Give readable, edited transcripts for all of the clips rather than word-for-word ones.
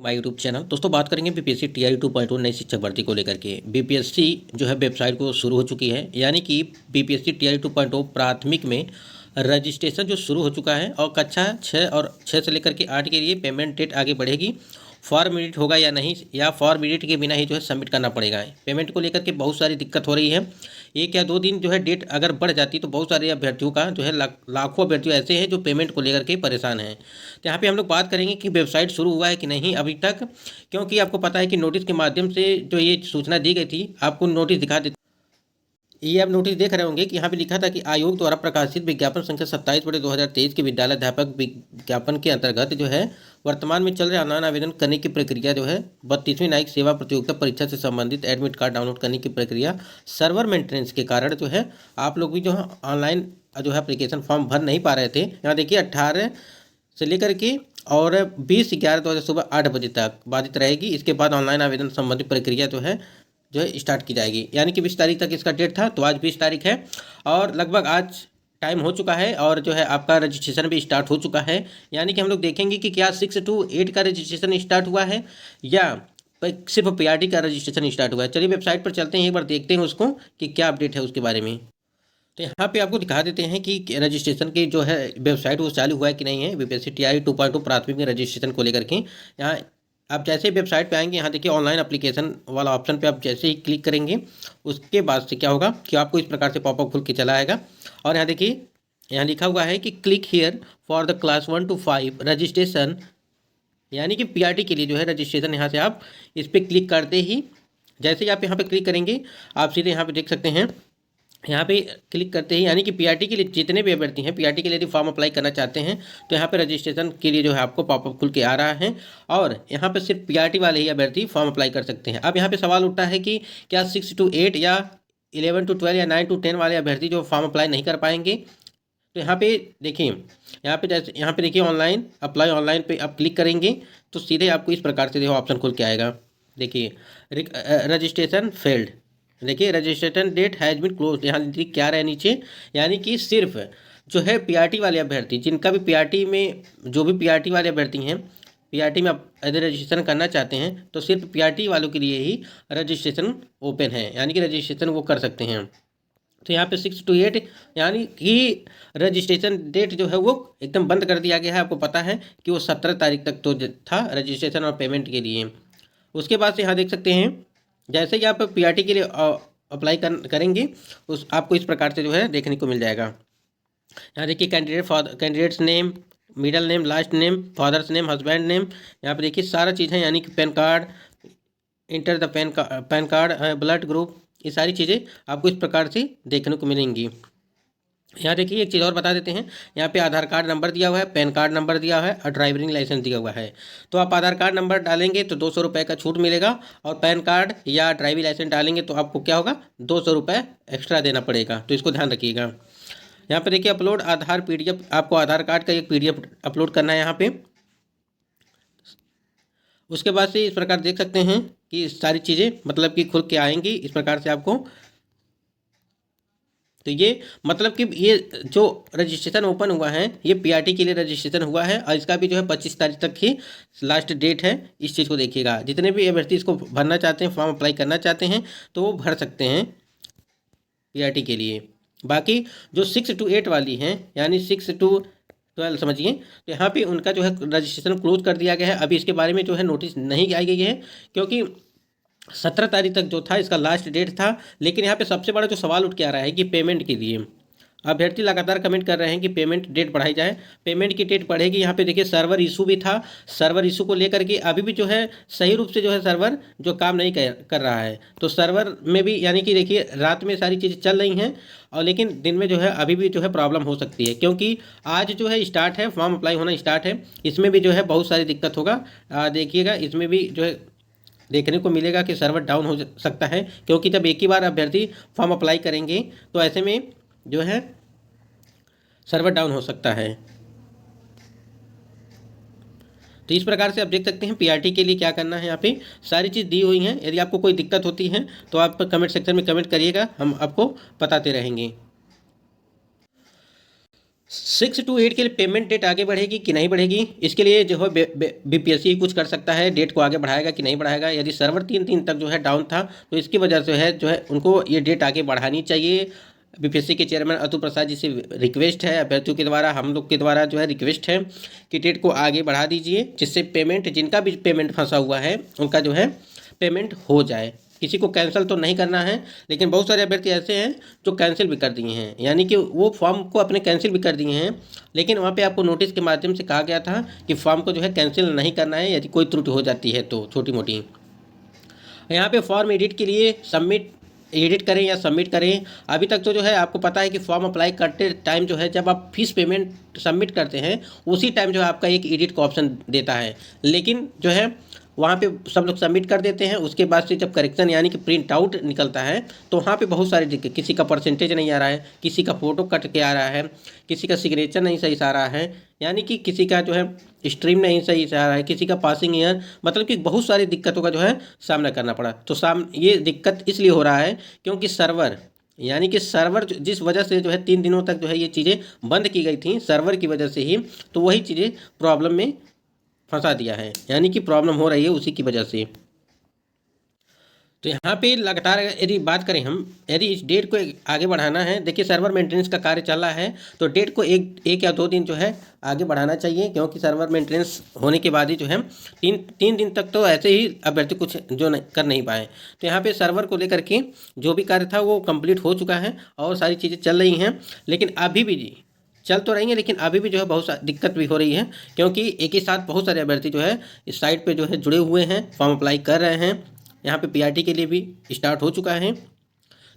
My YouTube channel. दोस्तों बात करेंगे बीपीएससी टीआरई 2.0 नई शिक्षक भर्ती को लेकर के। बीपीएससी जो है वेबसाइट को शुरू हो चुकी है, यानी कि बीपीएससी टीआरई 2.0 प्राथमिक में रजिस्ट्रेशन जो शुरू हो चुका है और कक्षा 6 और 6 से लेकर के 8 के लिए पेमेंट डेट आगे बढ़ेगी। फॉर्म एडिट होगा या नहीं, या फॉर्म एडिट के बिना ही जो है सबमिट करना पड़ेगा। पेमेंट को लेकर के बहुत सारी दिक्कत हो रही है। 1 या 2 दिन जो है डेट अगर बढ़ जाती तो बहुत सारे अभ्यर्थियों का जो है लाखों अभ्यर्थी ऐसे हैं जो पेमेंट को लेकर के परेशान हैं। तो यहाँ पे हम लोग बात करेंगे कि वेबसाइट शुरू हुआ है कि नहीं अभी तक, क्योंकि आपको पता है कि नोटिस के माध्यम से जो ये सूचना दी गई थी, आपको नोटिस दिखा देती। ये आप नोटिस देख रहे होंगे कि यहाँ पे लिखा था कि आयोग द्वारा प्रकाशित विज्ञापन संख्या 27/2023 के विद्यालय अध्यापक विज्ञापन के अंतर्गत जो है वर्तमान में चल रहे ऑनलाइन आवेदन करने की प्रक्रिया जो है 32वीं न्यायिक सेवा प्रतियोगिता परीक्षा से संबंधित एडमिट कार्ड डाउनलोड करने की प्रक्रिया सर्वर मेंटेनेंस के कारण जो है आप लोग भी जो है ऑनलाइन जो है एप्लीकेशन फॉर्म भर नहीं पा रहे थे। यहाँ देखिए 18 से लेकर के और 20/11/2000 सुबह 8 बजे तक बाधित रहेगी। इसके बाद ऑनलाइन आवेदन संबंधी प्रक्रिया जो है स्टार्ट की जाएगी, यानी कि 20 तारीख तक इसका डेट था, तो आज 20 तारीख है और लगभग आज टाइम हो चुका है और जो है आपका रजिस्ट्रेशन भी स्टार्ट हो चुका है। यानी कि हम लोग देखेंगे कि क्या 6 to 8 का रजिस्ट्रेशन स्टार्ट हुआ है या सिर्फ पीआरटी का रजिस्ट्रेशन स्टार्ट हुआ है। चलिए वेबसाइट पर चलते हैं, एक बार देखते हैं उसको कि क्या अपडेट है उसके बारे में। तो यहाँ पे आपको दिखा देते हैं कि रजिस्ट्रेशन की जो है वेबसाइट वो चालू हुआ है कि नहीं है। बीपीएससी टीआरई 2.2 प्राथमिक में रजिस्ट्रेशन को लेकर के यहाँ आप जैसे ही वेबसाइट पे आएंगे, यहाँ देखिए ऑनलाइन एप्लीकेशन वाला ऑप्शन पे आप जैसे ही क्लिक करेंगे उसके बाद से क्या होगा कि आपको इस प्रकार से पॉपअप खुल के चला आएगा। और यहाँ देखिए यहाँ लिखा हुआ है कि click here for the class 1 to 5 registration, यानी कि पीआरटी के लिए जो है रजिस्ट्रेशन। यहाँ से आप इस पर क्लिक करते ही जैसे ही आप यहाँ पर क्लिक करेंगे आप सीधे यहाँ पर देख सकते हैं, यहाँ पे क्लिक करते ही यानी कि पीआरटी के लिए जितने भी अभ्यर्थी हैं, पीआरटी के लिए यदि फॉर्म अप्लाई करना चाहते हैं तो यहाँ पे रजिस्ट्रेशन के लिए जो है आपको पॉपअप खुल के आ रहा है और यहाँ पे सिर्फ पीआरटी वाले ही अभ्यर्थी फॉर्म अप्लाई कर सकते हैं। अब यहाँ पे सवाल उठता है कि क्या 6 to 8 या 11 to 12 या 9 to 10 वाले अभ्यर्थी जो फॉर्म अप्लाई नहीं कर पाएंगे। तो यहाँ पे देखिए, यहाँ पे देखिए ऑनलाइन अप्लाई, ऑनलाइन पे आप क्लिक करेंगे तो सीधे आपको इस प्रकार से देखो ऑप्शन खुल के आएगा। देखिए रजिस्ट्रेशन फेल्ड, देखिए registration date has been close, यहाँ क्या रहा है नीचे, यानी कि सिर्फ जो है पीआरटी वाले अभ्यर्थी जिनका भी पीआरटी में जो भी पीआरटी वाले अभ्यर्थी हैं, पीआरटी में आप यदि रजिस्ट्रेशन करना चाहते हैं तो सिर्फ पीआरटी वालों के लिए ही रजिस्ट्रेशन ओपन है, यानी कि रजिस्ट्रेशन वो कर सकते हैं। तो यहाँ पे 6 to 8 यानी कि रजिस्ट्रेशन डेट जो है वो एकदम बंद कर दिया गया है। आपको पता है कि वो 17 तारीख तक तो था रजिस्ट्रेशन और पेमेंट के लिए। उसके बाद से यहाँ देख सकते हैं जैसे ही आप पीआरटी के लिए अप्लाई करेंगे उस आपको इस प्रकार से जो है देखने को मिल जाएगा। यहाँ देखिए candidates name, middle name, last name, father's name, husband name, यहाँ पे देखिए सारा चीज़ है, यानी कि pan card, enter the pan card, blood group, ये सारी चीज़ें आपको इस प्रकार से देखने को मिलेंगी। यहाँ देखिए एक चीज़ और बता देते हैं, यहाँ पे आधार कार्ड नंबर दिया हुआ है, पैन कार्ड नंबर दिया हुआ है और ड्राइविंग लाइसेंस दिया हुआ है। तो आप आधार कार्ड नंबर डालेंगे तो 200 रुपये का छूट मिलेगा और पैन कार्ड या ड्राइविंग लाइसेंस डालेंगे तो आपको क्या होगा 200 रुपये एक्स्ट्रा देना पड़ेगा, तो इसको ध्यान रखिएगा। यहाँ पर देखिए अपलोड आधार PDF, आपको आधार कार्ड का एक PDF अपलोड करना है यहाँ पे। उसके बाद से इस प्रकार देख सकते हैं कि सारी चीज़ें मतलब कि खुल के आएंगी इस प्रकार से आपको। तो ये मतलब कि ये जो रजिस्ट्रेशन ओपन हुआ है ये पीआरटी के लिए रजिस्ट्रेशन हुआ है और इसका भी जो है 25 तारीख तक ही लास्ट डेट है। इस चीज़ को देखिएगा, जितने भी अभ्यर्थी इसको भरना चाहते हैं, फॉर्म अप्लाई करना चाहते हैं तो वो भर सकते हैं पीआरटी के लिए। बाकी जो 6 to 8 वाली हैं यानी 6 to 12 समझिए, तो यहाँ पे उनका जो है रजिस्ट्रेशन क्लोज कर दिया गया है। अभी इसके बारे में जो है नोटिस नहीं आई गई है क्योंकि 17 तारीख तक जो था इसका लास्ट डेट था। लेकिन यहाँ पे सबसे बड़ा जो सवाल उठ के आ रहा है कि पेमेंट के लिए अभ्यर्थी लगातार कमेंट कर रहे हैं कि पेमेंट डेट बढ़ाई जाए। पेमेंट की डेट बढ़ेगी, यहाँ पे देखिए सर्वर इशू भी था, सर्वर इशू को लेकर के अभी भी जो है सही रूप से जो है सर्वर जो काम नहीं कर रहा है। तो सर्वर में भी यानी कि देखिए रात में सारी चीज़ें चल रही हैं और लेकिन दिन में जो है अभी भी जो है प्रॉब्लम हो सकती है, क्योंकि आज जो है स्टार्ट है, फॉर्म अप्लाई होना स्टार्ट है। इसमें भी जो है बहुत सारी दिक्कत होगा, देखिएगा इसमें भी जो है देखने को मिलेगा कि सर्वर डाउन हो सकता है, क्योंकि जब एक ही बार अभ्यर्थी फॉर्म अप्लाई करेंगे तो ऐसे में जो है सर्वर डाउन हो सकता है। तो इस प्रकार से आप देख सकते हैं पीआरटी के लिए क्या करना है। यहाँ पे सारी चीज़ दी हुई हैं, यदि आपको कोई दिक्कत होती है तो आप कमेंट सेक्शन में कमेंट करिएगा, हम आपको बताते रहेंगे। 6 to 8 के लिए पेमेंट डेट आगे बढ़ेगी कि नहीं बढ़ेगी, इसके लिए जो है बीपीएससी कुछ कर सकता है, डेट को आगे बढ़ाएगा कि नहीं बढ़ाएगा। यदि सर्वर 3 दिन तक जो है डाउन था तो इसकी वजह से जो है उनको ये डेट आगे बढ़ानी चाहिए। बीपीएससी के चेयरमैन अतुल प्रसाद जी से रिक्वेस्ट है, अभ्यर्थियों के द्वारा, हम लोग के द्वारा जो है रिक्वेस्ट है कि डेट को आगे बढ़ा दीजिए, जिससे पेमेंट, जिनका भी पेमेंट फंसा हुआ है उनका जो है पेमेंट हो जाए। किसी को कैंसिल तो नहीं करना है, लेकिन बहुत सारे अभ्यर्थी ऐसे हैं जो कैंसिल भी कर दिए हैं, यानी कि वो फॉर्म को अपने कैंसिल भी कर दिए हैं, लेकिन वहाँ पे आपको नोटिस के माध्यम से कहा गया था कि फॉर्म को जो है कैंसिल नहीं करना है यदि कोई त्रुटि हो जाती है तो छोटी मोटी। यहाँ पे फॉर्म एडिट के लिए सबमिट एडिट करें या सबमिट करें, अभी तक तो जो है आपको पता है कि फॉर्म अप्लाई करते टाइम जो है जब आप फीस पेमेंट सबमिट करते हैं उसी टाइम जो है आपका एक एडिट का ऑप्शन देता है, लेकिन जो है वहाँ पे सब लोग सबमिट कर देते हैं। उसके बाद से जब करेक्शन यानी कि प्रिंट आउट निकलता है तो वहाँ पे बहुत सारी दिक्कत, किसी का परसेंटेज नहीं आ रहा है, किसी का फ़ोटो कट के आ रहा है, किसी का सिग्नेचर नहीं सही से आ रहा है, यानी कि किसी का जो है स्ट्रीम नहीं सही से आ रहा है, किसी का पासिंग ईयर, मतलब कि बहुत सारी दिक्कतों का जो है सामना करना पड़ा। तो ये दिक्कत इसलिए हो रहा है क्योंकि सर्वर, यानी कि सर्वर जिस वजह से जो है 3 दिनों तक जो है ये चीज़ें बंद की गई थी सर्वर की वजह से ही, तो वही चीज़ें प्रॉब्लम में फंसा दिया है, यानी कि प्रॉब्लम हो रही है उसी की वजह से। तो यहाँ पे लगातार यदि बात करें हम, यदि इस डेट को आगे बढ़ाना है, देखिए सर्वर मेंटेनेंस का कार्य चल रहा है तो डेट को एक या 2 दिन जो है आगे बढ़ाना चाहिए, क्योंकि सर्वर मेंटेनेंस होने के बाद ही जो है तीन दिन तक तो ऐसे ही अभ्यर्थी कुछ जो कर नहीं पाए। तो यहाँ पे सर्वर को लेकर के जो भी कार्य था वो कंप्लीट हो चुका है और सारी चीज़ें चल रही हैं, लेकिन अभी भी जी चल तो रही हैं, लेकिन अभी भी जो है बहुत दिक्कत भी हो रही है, क्योंकि एक ही साथ बहुत सारे अभ्यर्थी जो है इस साइट पे जो है जुड़े हुए हैं, फॉर्म अप्लाई कर रहे हैं। यहाँ पे पीआरटी के लिए भी स्टार्ट हो चुका है।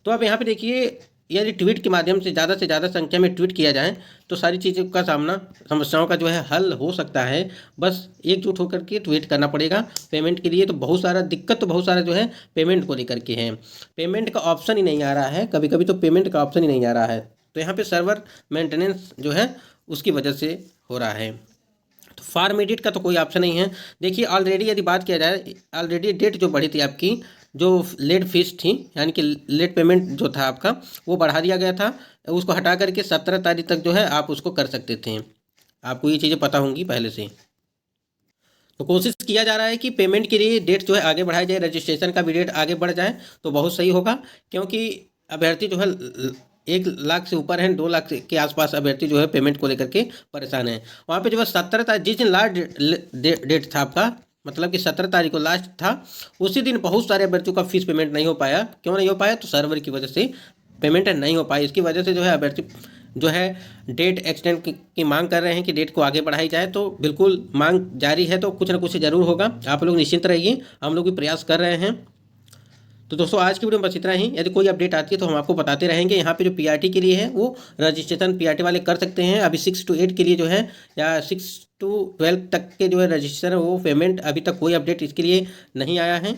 तो अब यहाँ पे देखिए, यदि ट्वीट के माध्यम से ज़्यादा संख्या में ट्वीट किया जाए तो सारी चीज़ों का सामना, समस्याओं का जो है हल हो सकता है। बस एकजुट होकर के ट्वीट करना पड़ेगा पेमेंट के लिए। तो बहुत सारा दिक्कत, तो बहुत सारा जो है पेमेंट को लेकर के हैं, पेमेंट का ऑप्शन ही नहीं आ रहा है, कभी कभी तो पेमेंट का ऑप्शन ही नहीं आ रहा है। तो यहाँ पे सर्वर मेंटेनेंस जो है उसकी वजह से हो रहा है। तो फॉर्म एडिट का तो कोई ऑप्शन नहीं है। देखिए ऑलरेडी यदि बात किया जाए, ऑलरेडी डेट जो बढ़ी थी आपकी, जो लेट फीस थी यानी कि लेट पेमेंट जो था आपका, वो बढ़ा दिया गया था, उसको हटा करके 17 तारीख तक जो है आप उसको कर सकते थे। आपको ये चीज़ें पता होंगी पहले से। तो कोशिश किया जा रहा है कि पेमेंट के लिए डेट जो है आगे बढ़ाई जाए, रजिस्ट्रेशन का भी डेट आगे बढ़ जाए तो बहुत सही होगा, क्योंकि अभ्यर्थी जो है 1 लाख से ऊपर हैं, 2 लाख के आसपास अभ्यर्थी जो है पेमेंट को लेकर के परेशान है। वहाँ पे जो है 17 तारीख, जिस दिन लास्ट डेट था आपका, मतलब कि 17 तारीख को लास्ट था, उसी दिन बहुत सारे अभ्यर्थियों का फीस पेमेंट नहीं हो पाया। क्यों नहीं हो पाया? तो सर्वर की वजह से पेमेंट नहीं हो पाई। इसकी वजह से जो है अभ्यर्थी जो है डेट एक्सटेंड की मांग कर रहे हैं कि डेट को आगे बढ़ाई जाए। तो बिल्कुल मांग जारी है, तो कुछ ना कुछ ज़रूर होगा। आप लोग निश्चिंत रहिए, हम लोग भी प्रयास कर रहे हैं। तो दोस्तों आज की वीडियो में बस इतना ही। यदि कोई अपडेट आती है तो हम आपको बताते रहेंगे। यहाँ पे जो पीआरटी के लिए है वो रजिस्ट्रेशन पीआरटी वाले कर सकते हैं। अभी 6 to 8 के लिए जो है, या 6 to 12 तक के जो है रजिस्ट्रेशन है, वो पेमेंट अभी तक कोई अपडेट इसके लिए नहीं आया है।